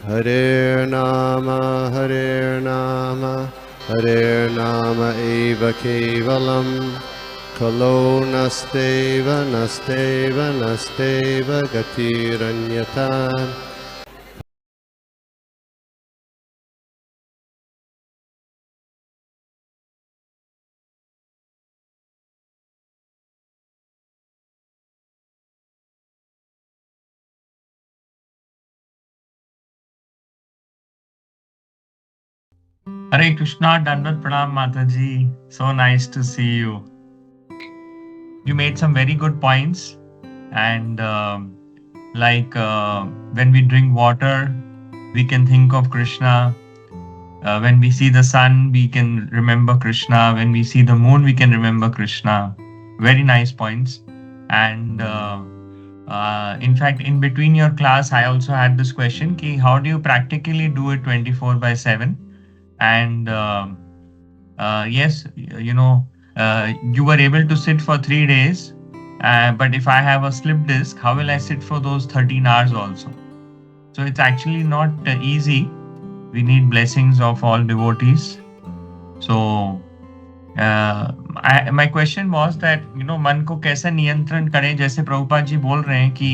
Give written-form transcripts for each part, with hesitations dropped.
Hare Nama Hare Nama Eva Kevalam Kalo Nasteva Gatiranyata. Hare Krishna, Dandavat Pranam Mataji. So nice to see you. You made some very good points. And when we drink water, we can think of Krishna. When we see the sun, we can remember Krishna. When we see the moon, we can remember Krishna. Very nice points. And in fact, in between your class, I also had this question: ki how do you practically do it 24/7? And yes, you were able to sit for 3 days. But if I have a slip disc, how will I sit for those 13 hours also? So it's actually not easy. We need blessings of all devotees. So my question was that मन को कैसे नियंत्रण करें, जैसे प्रभुपाद जी बोल रहे हैं कि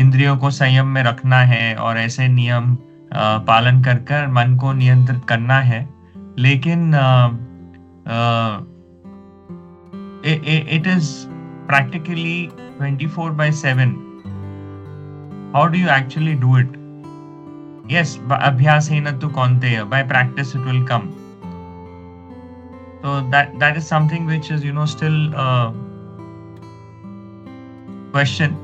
इंद्रियों को संयम में रखना है और ऐसे नियम पालन कर कर मन को नियंत्रित करना है, लेकिन it is practically 24/7. How do you actually do it? Yes, abhyasena tu kaunteya. By practice it will come. So that is something which is still a question.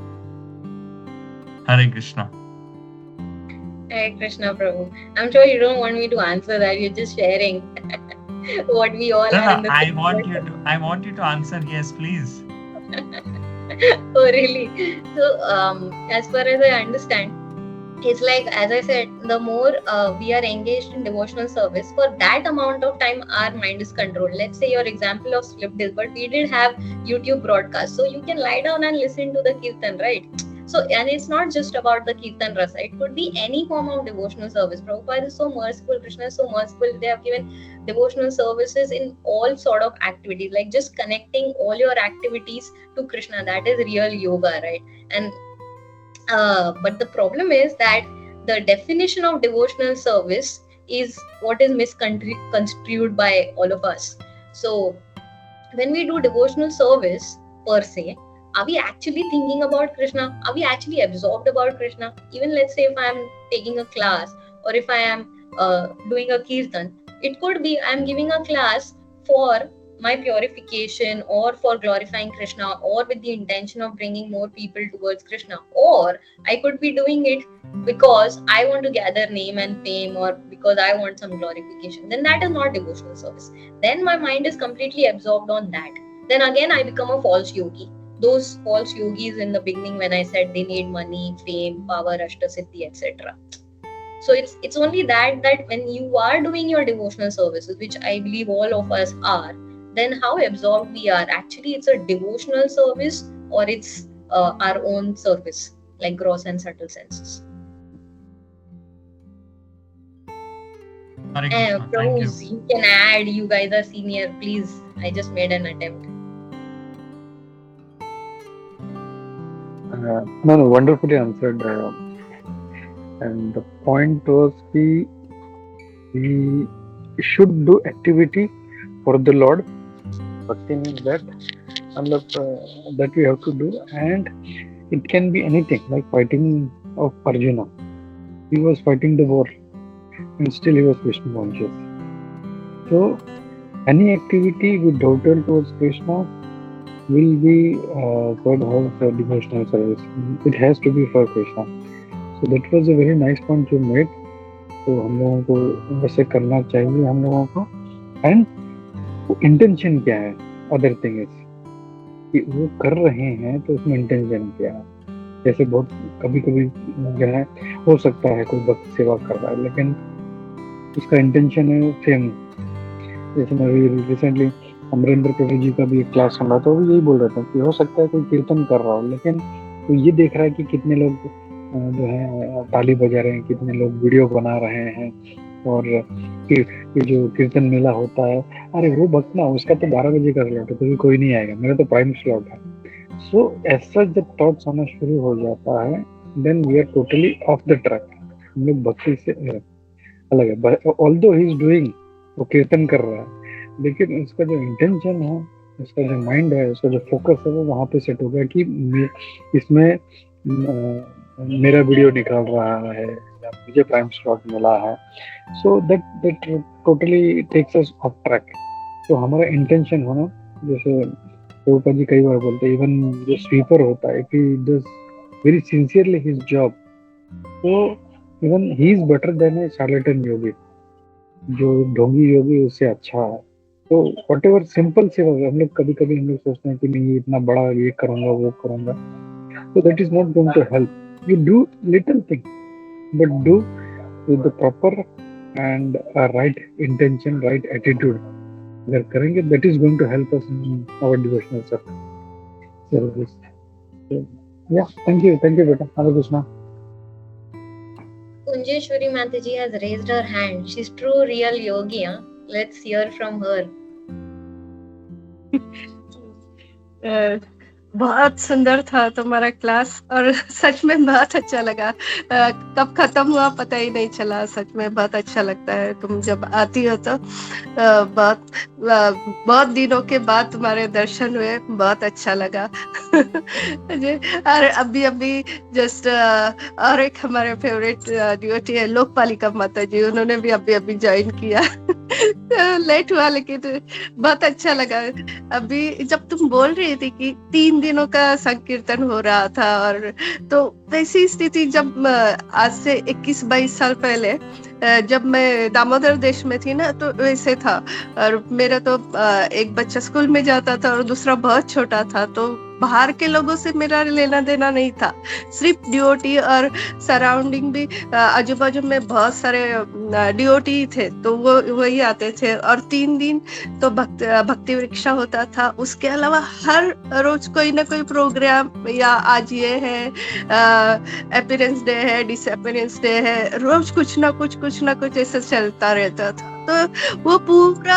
Hare Krishna. Hare Krishna, Prabhu. I'm sure you don't want me to answer that. You're just sharing what we all are in the I want you to answer. Yes, please. Oh, really? So, as far as I understand, it's like, as I said, the more we are engaged in devotional service, for that amount of time, our mind is controlled. Let's say your example of slip disc, but we did have YouTube broadcast, so you can lie down and listen to the kirtan, right? So, and it's not just about the kirtan rasa, it could be any form of devotional service. Prabhupada is so merciful, Krishna is so merciful, they have given devotional services in all sort of activities, like just connecting all your activities to Krishna. That is real yoga, right? And but the problem is that the definition of devotional service is what is misconstrued by all of us. So when we do devotional service per se, are we actually thinking about Krishna? Are we actually absorbed about Krishna? Even let's say if I am taking a class, or if I am doing a kirtan, it could be I am giving a class for my purification or for glorifying Krishna, or with the intention of bringing more people towards Krishna, or I could be doing it because I want to gather name and fame, or because I want some glorification. Then that is not devotional service. Then my mind is completely absorbed on that. Then again I become a false yogi. Those false yogis in the beginning, when I said they need money, fame, power, ashtasiddhi, etc. So it's only that when you are doing your devotional services, which I believe all of us are, then how absorbed we are. Actually, it's a devotional service, or it's our own service, like gross and subtle senses. Pros, you can add. You guys are senior, please. I just made an attempt. No, wonderfully answered. And the point was we should do activity for the Lord. Bhakti means that we have to do, and it can be anything, like fighting of Arjuna. He was fighting the war, and still he was Krishna conscious. So any activity with total towards Krishna will be called as devotional service. It has to be for Krishna. So that was a very nice point you made. तो हम लोगों को वैसे करना चाहिए हम लोगों को, एंड इंटेंशन क्या है. अदर थिंग इज कि वो कर रहे हैं तो उसमें इंटेंशन क्या है. जैसे बहुत कभी कभी जो है हो सकता है कोई भक्त सेवा कर रहा है, लेकिन उसका इंटेंशन है फेम. जैसे मैं रिसेंटली अमरेंद्र प्रभु जी का भी एक क्लास सुन रहा था, वो यही बोल रहा था कि हो सकता है कोई कीर्तन कर रहा हो, लेकिन वो ये देख रहा है कि कितने लोग जो है ताली बजा रहे हैं, कितने लोग वीडियो बना रहे हैं, और ये जो कीर्तन मेला होता है, अरे वो वक्त ना उसका तो 12 बजे का स्लॉट है, तो कोई नहीं आएगा, मेरा तो प्राइम स्लॉट है। सो ऐसा जब थॉट्स आना शुरू हो जाता है, then we are totally off the track. हम लोग भक्ति से अलग है। ऑल्दो ही इज डूइंग, वो कीर्तन कर रहा है, लेकिन उसका जो इंटेंशन है, उसका जो माइंड है, उसका जो फोकस है, वो वहां पे सेट हो गया कि इसमें मेरा वीडियो निकाल रहा है या मुझे प्राइम स्लॉट मिला है। So that totally takes us off track. तो हमारा इंटेंशन होना, जैसे प्रभुपाद जी कई बार बोलते हैं, इवन जो स्वीपर होता है, if he does very sincerely his job, तो even he is better than a charlatan yogi. जो ढोंगी योगी उससे अच्छा है। तो वट एवर सिंपल सेवा, हम लोग कभी कभी हम लोग सोचते हैं कि नहीं इतना बड़ा ये करूंगा वो करूंगा, so that is not going to help. You do little thing, but do with the proper and right intention, right attitude. अगर करेंगे, that is going to help us in our devotional service. So, yeah, thank you beta. Hare Krishna. Kunjeshwari Mataji has raised her hand. She's true real yogi. Huh? Let's hear from her. बहुत सुंदर था तुम्हारा class, और सच में बहुत अच्छा लगा। कब खत्म हुआ पता ही नहीं चला। सच में बहुत अच्छा लगता है, तुम जब आती हो तो बहुत दिनों के बाद तुम्हारे दर्शन हुए, बहुत अच्छा लगा मुझे। और अभी जस्ट और एक हमारे फेवरेट डिवोटी है लोकपालिका माता जी, उन्होंने भी अभी ज्वाइन किया लेट हुआ, लेकिन बहुत अच्छा लगा। अभी जब तुम बोल रही थी कि 3 दिनों का संकीर्तन हो रहा था, और तो वैसी स्थिति जब आज से 21-22 साल पहले जब मैं दामोदर देश में थी ना, तो वैसे था। और मेरा तो एक बच्चा स्कूल में जाता था और दूसरा बहुत छोटा था, तो बाहर के लोगों से मेरा लेना देना नहीं था, सिर्फ डिओटी। और सराउंडिंग भी आजू बाजू में बहुत सारे डिओटी थे, तो वो वही आते थे। और 3 दिन तो भक्ति वृक्षा होता था। उसके अलावा हर रोज कोई ना कोई प्रोग्राम, या आज ये है अपीयरेंस डे है, डिसअपीयरेंस डे है, रोज कुछ ना कुछ ऐसा चलता रहता था। तो वो पूरा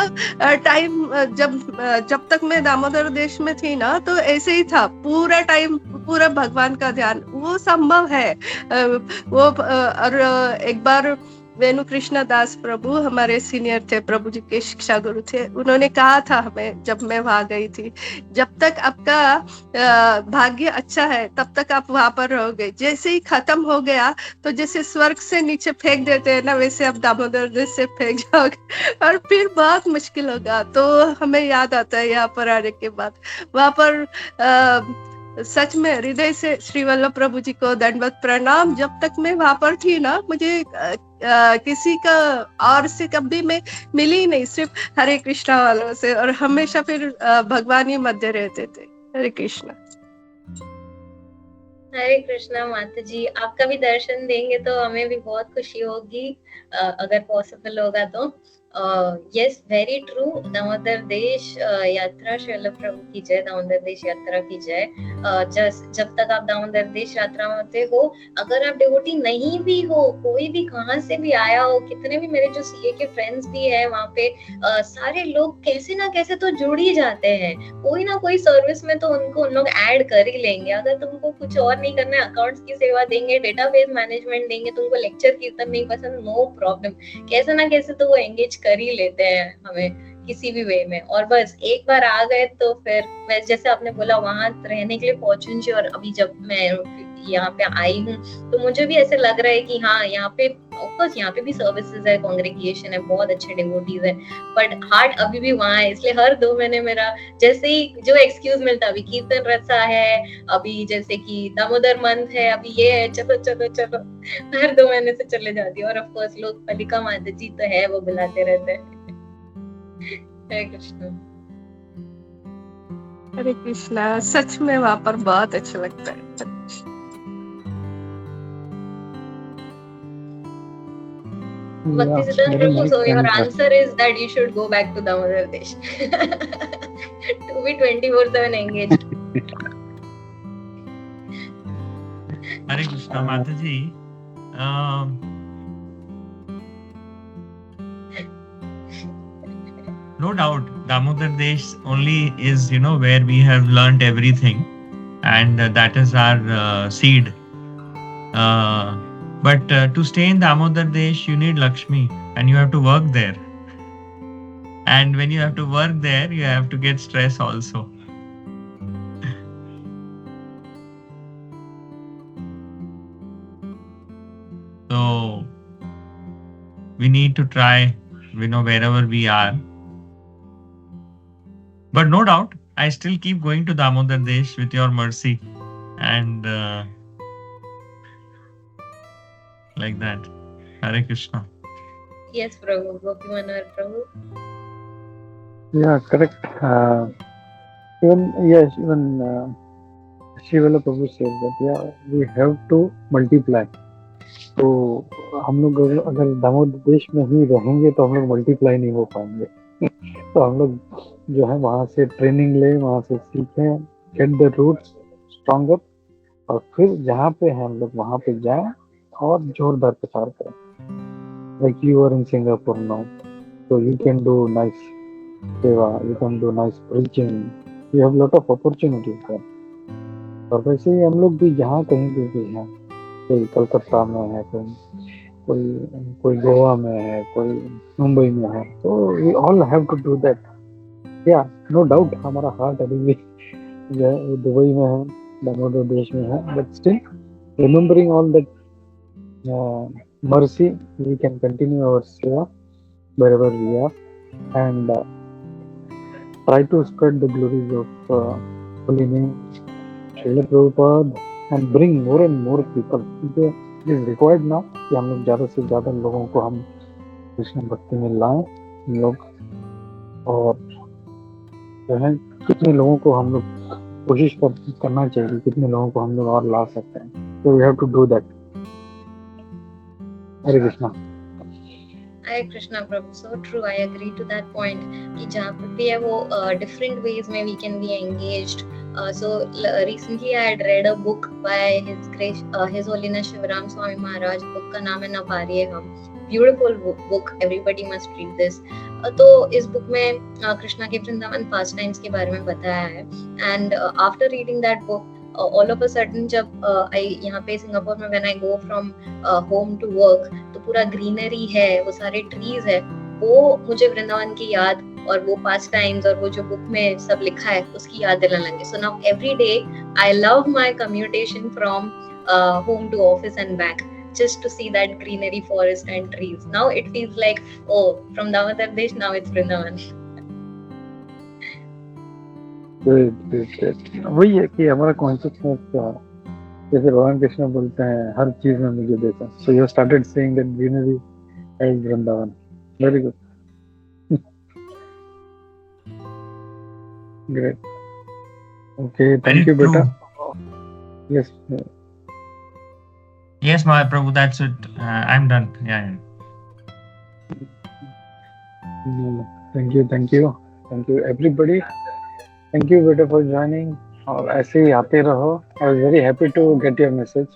टाइम जब तक मैं दामोदर देश में थी ना, तो ऐसे ही था पूरा टाइम, पूरा भगवान का ध्यान। वो संभव है। वो और एक बार वेणु कृष्ण दास प्रभु हमारे सीनियर थे, प्रभु जी के शिक्षा गुरु थे, उन्होंने कहा था हमें जब मैं वहां गई थी, जब तक आपका भाग्य अच्छा है तब तक आप वहां पर रहोगे, जैसे ही खत्म हो गया तो जैसे स्वर्ग से नीचे फेंक देते हैं ना, वैसे आप दामोदर देश से फेंक जाओगे और फिर बहुत मुश्किल होगा। तो हमें याद आता है यहाँ पर आने के बाद, वहां पर सच में हृदय से श्री वल्लभ प्रभु जी को दंडवत प्रणाम। जब तक मैं वहां पर थी ना, मुझे किसी का और से कभी मैं मिली ही नहीं, सिर्फ हरे कृष्णा वालों से, और हमेशा फिर भगवान ही मध्य रहते थे। हरे कृष्णा। हरे कृष्णा माता जी, आपका भी दर्शन देंगे तो हमें भी बहुत खुशी होगी, अगर पॉसिबल होगा तो। Yes, very true. दामोदर देश यात्रा, श्री वल्लभ प्रभु की जय, दामोदर देश यात्रा की जय। जब तक आप दामोदर देश यात्रा में होते हो, अगर आप डिवोटी नहीं भी हो, कोई भी कहाँ से भी आया हो, कितने भी मेरे जो सीए के फ्रेंड्स भी है वहाँ पे, सारे लोग कैसे ना कैसे तो जुड़ ही जाते हैं, कोई ना कोई सर्विस में तो उन लोग ऐड कर ही लेंगे। अगर तुमको कुछ और नहीं करना है, अकाउंट्स की सेवा देंगे, डेटाबेस मैनेजमेंट देंगे, तुमको लेक्चर कीर्तन नहीं पसंद, नो प्रॉब्लम, कैसे ना कैसे तो वो एंगेज कर ही लेते हैं हमें किसी भी वे में। और बस एक बार आ गए तो फिर जैसे आपने बोला वहां रहने के लिए फॉर्चून, और अभी जब मैं यहाँ पे आई हूँ तो मुझे भी ऐसे लग रहा है कि हाँ, यहाँ पे ऑफकोर्स यहाँ पे भी सर्विसेज है, कांग्रेगेशन है, बहुत अच्छे डिवोटीज है, बट हार्ट अभी भी वहाँ है। इसलिए हर 2 महीने मेरा जैसे ही जो एक्सक्यूज मिलता, अभी कीर्तन रसा है, अभी जैसे कि दामोदर मंथ है, अभी ये है, चलो चलो चलो, हर 2 महीने से चले जाती है। और ऑफकोर्स लोकपालिका माता जी तो है, वो बुलाते रहते हैं। हरे कृष्ण। हरे कृष्णा। सच में वहां पर बहुत अच्छा लगता है। Bhakti Siddhanta Prabhu, so your answer is that you should go back to Damodar Desh to be 24/7 engaged. Hare Krishna, Mataji. No doubt, Damodar Desh only is, where we have learnt everything, and that is our seed. But to stay in Damodar Desh, you need Lakshmi, and you have to work there. And when you have to work there, you have to get stress also. So we need to try, wherever we are. But no doubt, I still keep going to Damodar Desh with your mercy, and like that. Hare Krishna. Yes, Prabhu. Gopi Manohar Prabhu. Yeah, correct. Even Shivala Prabhu says that we have to multiply. तो हम लोग अगर दामोदर देश में ही रहेंगे तो हम लोग मल्टीप्लाई नहीं हो पाएंगे। तो हम लोग जो है वहाँ से ट्रेनिंग लें, वहाँ से सीखें, गेट द रूट्स स्ट्रॉन्गर, और फिर जहाँ पे हैं हम लोग वहाँ पे जाएं और जोरदार प्रचार करें। Like you are in Singapore now, so you can do nice seva, you can do nice preaching, you have lot of opportunities there. और वैसे ही हम लोग भी जहाँ कहीं भी हैं, कोई कलकत्ता में है, कोई गोवा में है, कोई मुंबई में है, तो we all have to do that. Yeah, no doubt हमारा हार्ट अभी भी जो है दुबई में है, दामोदर देश में है, but still remembering all that mercy, we can continue our seva wherever we are, and try to spread the glories of holy name Srila Prabhupada and bring more and more people. It is required now कि हम लोग ज़्यादा से ज़्यादा लोगों को हम कृष्ण भक्ति में लाएं हम लोग, और जो है कितने लोगों को हम लोग कोशिश करना चाहिए, कितने लोगों को हम लोग और ला सकते हैं. So we have to do that. Hare Krishna. Hare Krishna Prabhu, so true. I agree to that point कि जहाँ पे भी है वो different ways में we can be engaged. So recently I had read a book by His Holiness Shivaram Swami Maharaj. Book का नाम है न पारिये हम. Beautiful book. Everybody must read this. तो इस बुक में कृष्णा के वृंदावन फास्ट टाइम्स के बारे में बताया है. And after reading that book, all of a sudden जब यहाँ पे सिंगापुर में when I go from home to work, तो पूरा ग्रीनरी है, वो सारे ट्रीज है, वो मुझे वृंदावन की याद और वो पास्ट टाइम्स और वो जो बुक में सब लिखा है उसकी याद दिलाने लगे. So now every day I love my commutation from home to office and back, just to see that greenery, forest and trees. Now it feels like, oh, from Damodar Desh, now it's Vrindavan. वही है कि हमारा consciousness जैसे भगवान कृष्ण बोलते हैं हर चीज में मुझे देखा. So you started saying that greenery is Vrindavan. Very good. Great. Okay, thank you बेटा. Yes Yes, Mahaprabhu, that's it. I'm done. Yeah. Thank you everybody. Thank you बेटा for joining. और ऐसे ही आते रहो. I was very happy to get your message.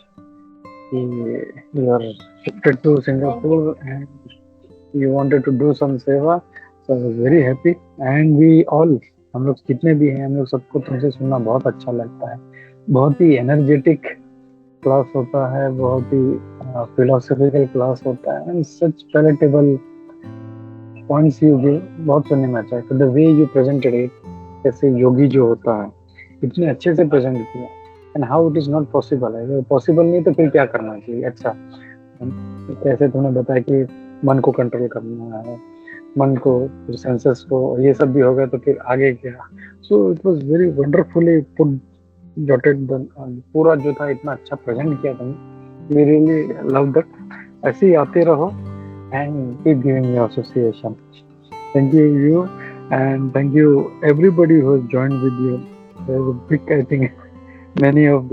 You are shifted to Singapore and you wanted to do some seva. So I was very happy. And we all, हम लोग जितने भी हैं, हम लोग सबको तुमसे सुनना बहुत अच्छा लगता है. बहुत ही एनर्जेटिक क्लास होता है, बहुत ही फिलोसॉफिकल क्लास होता है, and such palatable points you give. बहुत सुनने में अच्छा है. तो the way you presented it, जैसे योगी जो होता है इतने अच्छे से प्रेजेंट किया, and how it is not possible है. अगर पॉसिबल नहीं तो फिर क्या करना चाहिए. अच्छा, कैसे तुमने बताया कि मन को कंट्रोल करना है, मन को, फिर सेंसेस को, ये सब भी होगा तो फिर आगे क्या. So it was very wonderfully put jotted. पूरा जो था इतना अच्छा प्रेजेंट किया तुमने. We really love that. ऐसे ही आते रहो and keep giving your association. Thank you and thank you everybody who has joined with you. There's a big, I think many of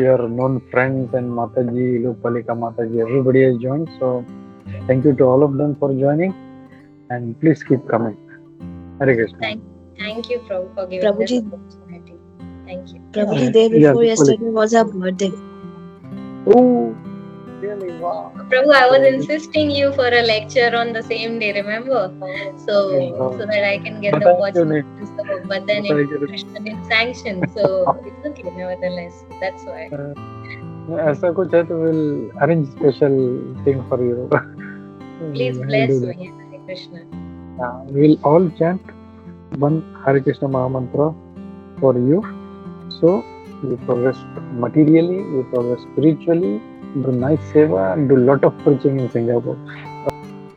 your known friends and Mataji, Lokpalika Mataji, everybody has joined. So thank you to all of them for joining, and please keep coming. Hare Krishna. Thank you Prabhu for giving Prabhuji, this opportunity. Thank you. Prabhuji, day before yesterday was our birthday. Oh, really? Wow. Prabhu, I was So- insisting you for a lecture on the same day, remember? So Oh. so that I can get But the I opportunity actually- to serve. But then but I it, get it. Krishna didn't sanction, so it's okay nevertheless. That's why. ऐसा कुछ है तो we'll arrange special thing for you. Please We'll bless do that. me, Hare Krishna. We'll all chant one Hare Krishna Maha Mantra for you. So you progress materially, you progress spiritually, do nice seva, do lot of preaching in Singapore.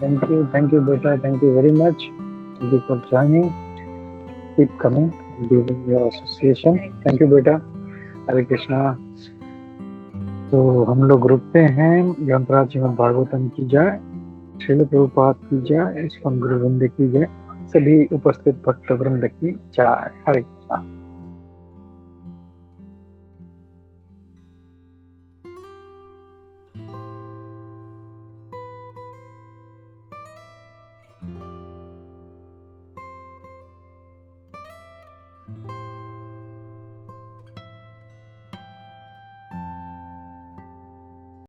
Thank you, beta. Thank you very much. Thank you for joining. Keep coming, giving your association. Thank you, beta. Hare Krishna. तो हम लोग रुकते हैं। ग्रंथराज श्रीमद् भागवतम की जय, श्रील प्रभुपाद की जय, ISKCON गुरु वृंद की जय, सभी उपस्थित भक्त वृंद की जय। हरे कृष्णा।